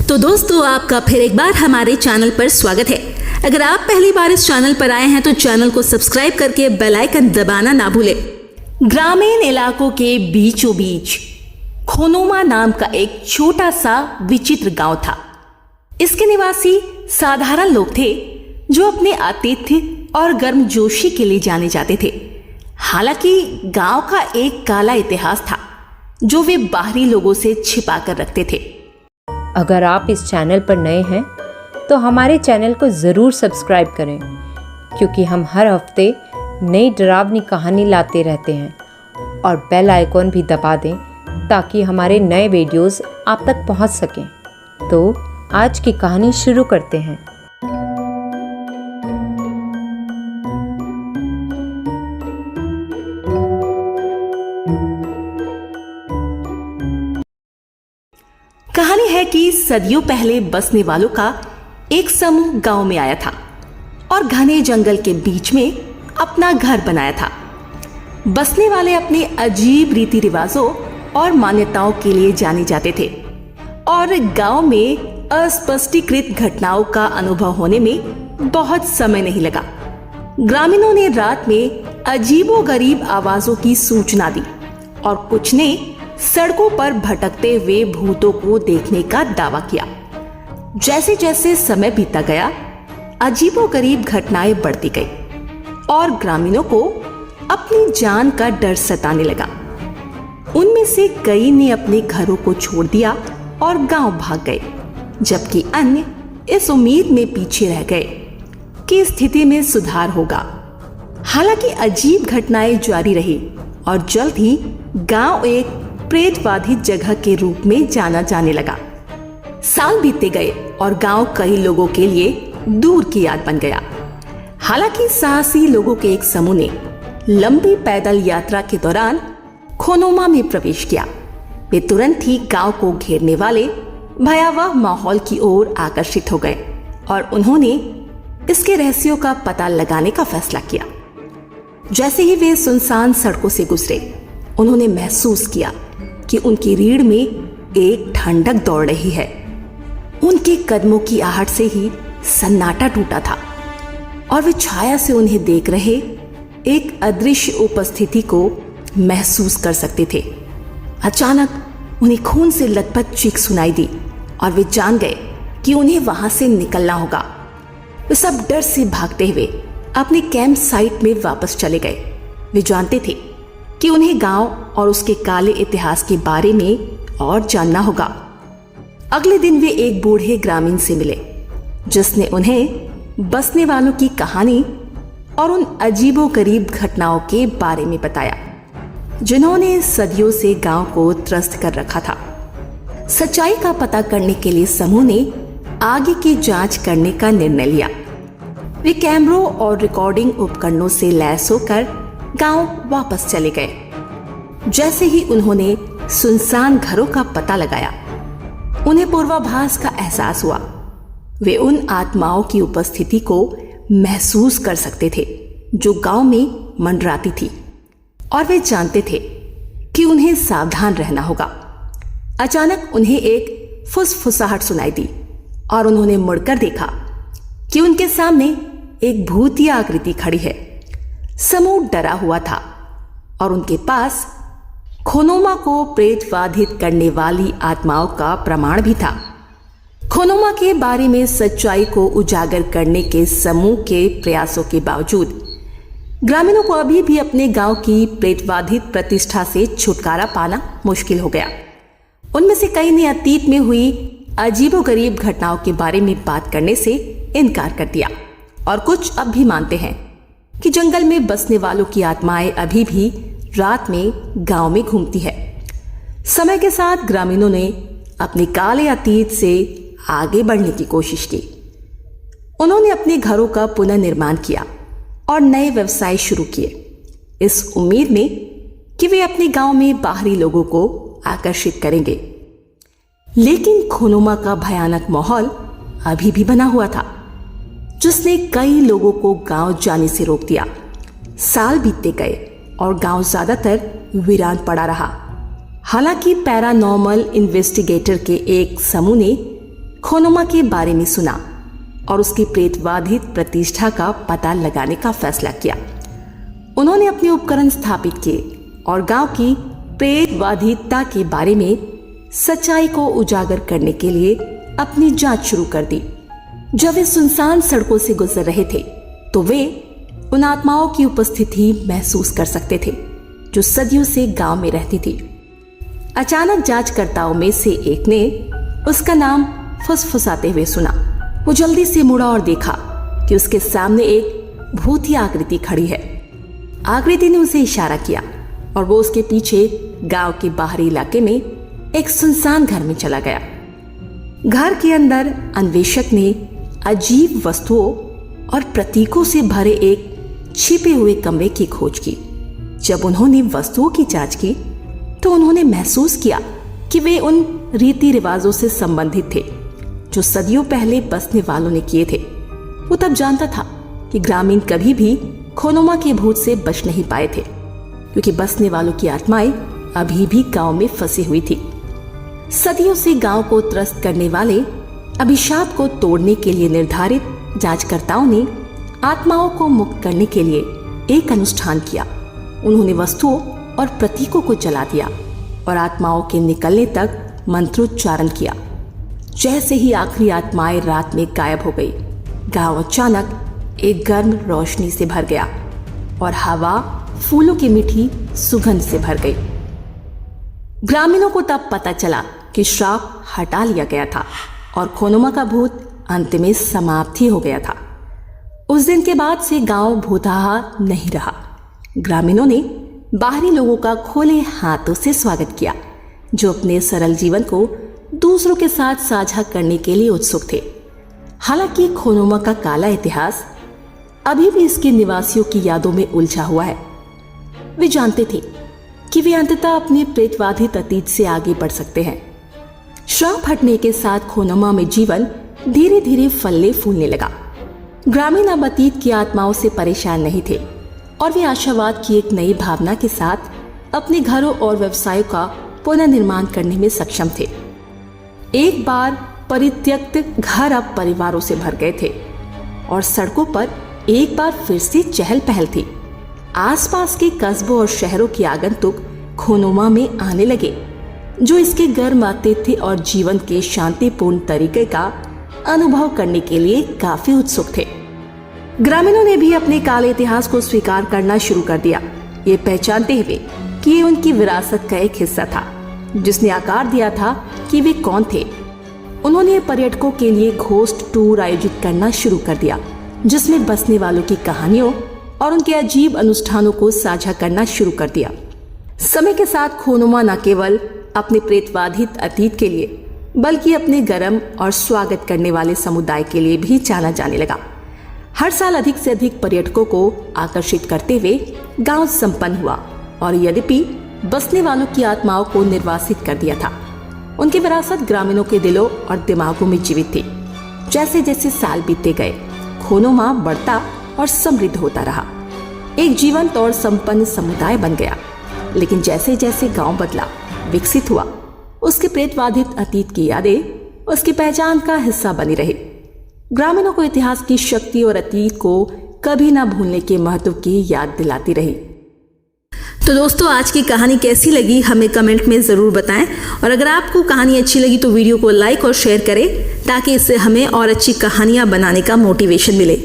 तो दोस्तों, आपका फिर एक बार हमारे चैनल पर स्वागत है। अगर आप पहली बार इस चैनल पर आए हैं तो चैनल को सब्सक्राइब करके बेल आइकन दबाना ना भूलें। ग्रामीण इलाकों के बीचों बीच खोनोमा नाम का एक छोटा सा विचित्र गांव था। इसके निवासी साधारण लोग थे जो अपने आतिथ्य और गर्मजोशी के लिए जाने जाते थे। हालांकि गांव का एक काला इतिहास था जो वे बाहरी लोगों से छिपा कर रखते थे। अगर आप इस चैनल पर नए हैं तो हमारे चैनल को ज़रूर सब्सक्राइब करें, क्योंकि हम हर हफ्ते नई डरावनी कहानी लाते रहते हैं। और बेल आइकॉन भी दबा दें ताकि हमारे नए वीडियोस आप तक पहुंच सकें। तो आज की कहानी शुरू करते हैं। कहानी है कि सदियों पहले बसने वालों का एक समूह गांव में आया था और घने जंगल के बीच में अपना घर बनाया था। बसने वाले अपने अजीब रीति रिवाजों और मान्यताओं के लिए जाने जाते थे और गांव में अस्पष्टीकृत घटनाओं का अनुभव होने में बहुत समय नहीं लगा। ग्रामीणों ने रात में अजीबोगरीब आवाजों की सूचना दी और कुछ ने सड़कों पर भटकते हुए भूतों को देखने का दावा किया। जैसे जैसे समय बीता गया, अजीबोगरीब घटनाएं बढ़ती गई और ग्रामीणों को अपनी जान का डर सताने लगा। उनमें से कई ने अपने घरों को छोड़ दिया और गांव भाग गए, जबकि अन्य इस उम्मीद में पीछे रह गए कि स्थिति में सुधार होगा। हालांकि अजीब घटनाएं जारी रही और जल्द ही गांव एक प्रेत बाधित जगह के रूप में जाना जाने लगा। साल बीतते गए और गांव कई लोगों के लिए दूर की याद बन गया। हालांकि साहसी लोगों के एक समूह ने लंबी पैदल यात्रा के दौरान खोनोमा में प्रवेश किया। वे तुरंत ही गांव को घेरने वाले भयावह माहौल की ओर आकर्षित हो गए और उन्होंने इसके रहस्यों का पता लगाने का फैसला किया। जैसे ही वे सुनसान सड़कों से गुजरे, उन्होंने महसूस किया कि उनकी रीढ़ में एक ठंडक दौड़ रही है। उनके कदमों की आहट से ही सन्नाटा टूटा था और वे छाया से उन्हें देख रहे एक अदृश्य उपस्थिति को महसूस कर सकते थे। अचानक उन्हें खून से लथपथ चीख सुनाई दी और वे जान गए कि उन्हें वहां से निकलना होगा। वे सब डर से भागते हुए अपने कैंप साइट में वापस चले गए। वे जानते थे कि उन्हें गांव और उसके काले इतिहास के बारे में और जानना होगा। अगले दिन वे एक बूढ़े ग्रामीण से मिले, जिसने उन्हें बसने वालों की कहानी और उन अजीबोगरीब घटनाओं के बारे में बताया जिन्होंने सदियों से गांव को त्रस्त कर रखा था। सच्चाई का पता करने के लिए समूह ने आगे की जांच करने का निर्णय लिया। वे कैमरों और रिकॉर्डिंग उपकरणों से लैस होकर गांव वापस चले गए। जैसे ही उन्होंने सुनसान घरों का पता लगाया, उन्हें पूर्वाभास का एहसास हुआ। वे उन आत्माओं की उपस्थिति को महसूस कर सकते थे जो गांव में मंडराती थी और वे जानते थे कि उन्हें सावधान रहना होगा। अचानक उन्हें एक फुसफुसाहट सुनाई दी और उन्होंने मुड़कर देखा कि उनके सामने एक भूतिया आकृति खड़ी है। समूह डरा हुआ था और उनके पास खोनोमा को प्रेत बाधित करने वाली आत्माओं का प्रमाण भी था। खोनोमा के बारे में सच्चाई को उजागर करने के समूह के प्रयासों के बावजूद ग्रामीणों को अभी भी अपने गांव की प्रेतबाधित प्रतिष्ठा से छुटकारा पाना मुश्किल हो गया। उनमें से कई ने अतीत में हुई अजीबोगरीब घटनाओं के बारे में बात करने से इनकार कर दिया और कुछ अब भी मानते हैं कि जंगल में बसने वालों की आत्माएं अभी भी रात में गांव में घूमती है। समय के साथ ग्रामीणों ने अपने काले अतीत से आगे बढ़ने की कोशिश की। उन्होंने अपने घरों का पुनर्निर्माण किया और नए व्यवसाय शुरू किए, इस उम्मीद में कि वे अपने गांव में बाहरी लोगों को आकर्षित करेंगे। लेकिन खोनोमा का भयानक माहौल अभी भी बना हुआ था, जिसने कई लोगों को गांव जाने से रोक दिया। साल बीतते गए और गांव ज्यादातर वीरान पड़ा रहा। हालांकि पैरानॉर्मल इन्वेस्टिगेटर के एक समूह ने खोनुमा के बारे में सुना और उसकी प्रेतवाधित प्रतिष्ठा का पता लगाने का फैसला किया। उन्होंने अपने उपकरण स्थापित किए और गांव की प्रेतवाधितता के बारे में सच्चाई को उजागर करने के लिए अपनी जांच शुरू कर दी। जब वे सुनसान सड़कों से गुजर रहे थे तो वे उन आत्माओं की उपस्थिति महसूस कर सकते थे जो सदियों से गांव में रहती थी। अचानक जांचकर्ताओं में से एक ने उसका नाम फुसफुसाते हुए सुना। वो जल्दी से मुड़ा और देखा कि उसके सामने एक भूतिया आकृति खड़ी है। आकृति ने उसे इशारा किया और वो उसके पीछे गांव के बाहरी इलाके में एक सुनसान घर में चला गया। घर के अंदर अन्वेषक ने अजीब वस्तुओं और प्रतीकों से भरे एक छिपे हुए कमरे की खोज की। जब उन्होंने वस्तुओं की जांच की तो उन्होंने महसूस किया कि वे उन रीति रिवाजों से संबंधित थे जो सदियों पहले बसने वालों ने किए थे। वो तब जानता था कि ग्रामीण कभी भी खोनुमा के भूत से बच नहीं पाए थे, क्योंकि बसने वालों की आत्माएं अभी भी गांव में फंसी हुई थी। सदियों से गांव को त्रस्त करने वाले अभिशाप को तोड़ने के लिए निर्धारित जांचकर्ताओं ने आत्माओं को मुक्त करने के लिए एक अनुष्ठान किया। उन्होंने वस्तुओं और प्रतीकों को जला दिया और आत्माओं के निकलने तक मंत्रोच्चारण किया। जैसे ही आखिरी आत्माएं रात में गायब हो गई, गांव अचानक एक गर्म रोशनी से भर गया और हवा फूलों की मीठी सुगंध से भर गई। ग्रामीणों को तब पता चला कि श्राप हटा लिया गया था और खोनुमा का भूत अंत में समाप्त ही हो गया था। उस दिन के बाद से गांव भूताहा नहीं रहा। ग्रामीणों ने बाहरी लोगों का खोले हाथों से स्वागत किया, जो अपने सरल जीवन को दूसरों के साथ साझा करने के लिए उत्सुक थे। हालांकि खोनुमा का काला इतिहास अभी भी इसके निवासियों की यादों में उलझा हुआ है। वे जानते थे कि वे अंततः अपने प्रेतवाधित अतीत से आगे बढ़ सकते हैं। श्राप हटने के साथ खोनुमा में जीवन धीरे धीरे फलने फूलने लगा। ग्रामीण अब अतीत की आत्माओं से परेशान नहीं थे और वे आशावाद की एक नई भावना के साथ अपने घरों और व्यवसायों का पुनर्निर्माण करने में सक्षम थे। एक बार परित्यक्त घर अब परिवारों से भर गए थे और सड़कों पर एक बार फिर से चहल पहल थी। आसपास के कस्बों और शहरों के आगंतुक खोनुमा में आने लगे, जो इसके गर्म आतिथ्य और जीवन के शांतिपूर्ण तरीके का अनुभव करने के लिए काफी उत्सुक थे। ग्रामीणों ने भी अपने काले इतिहास को स्वीकार करना शुरू कर दिया, ये पहचानते हुए कि ये उनकी विरासत का एक हिस्सा था जिसने आकार दिया था कि वे कौन थे। उन्होंने पर्यटकों के लिए घोस्ट टूर आयोजित करना शुरू कर दिया, जिसमें बसने वालों की कहानियों और उनके अजीब अनुष्ठानों को साझा करना शुरू कर दिया। समय के साथ खोनुमा न केवल अपने प्रेतवाधित अतीत के लिए बल्कि अपने गर्म और स्वागत करने वाले समुदाय के लिए भी जाना जाने लगा। हर साल अधिक से अधिक पर्यटकों को आकर्षित करते हुए गांव संपन्न हुआ और यद्यपि बसने वालों की आत्माओं को निर्वासित कर दिया था, उनकी विरासत ग्रामीणों के दिलों और दिमागों में जीवित थी। जैसे जैसे साल बीतते गए, खोनुमा बढ़ता और समृद्ध होता रहा, एक जीवंत और संपन्न समुदाय बन गया। लेकिन जैसे जैसे गांव बदला, विकसित हुआ, उसके प्रेतवाधित अतीत की यादें उसकी पहचान का हिस्सा बनी रही। ग्रामीणों को इतिहास की शक्ति और अतीत को कभी ना भूलने के महत्व की याद दिलाती रही। तो दोस्तों, आज की कहानी कैसी लगी हमें कमेंट में ज़रूर बताएं और अगर आपको कहानी अच्छी लगी तो वीडियो को लाइक और शेयर करें ताकि इससे हमें और अच्छी कहानियां बनाने का मोटिवेशन मिले।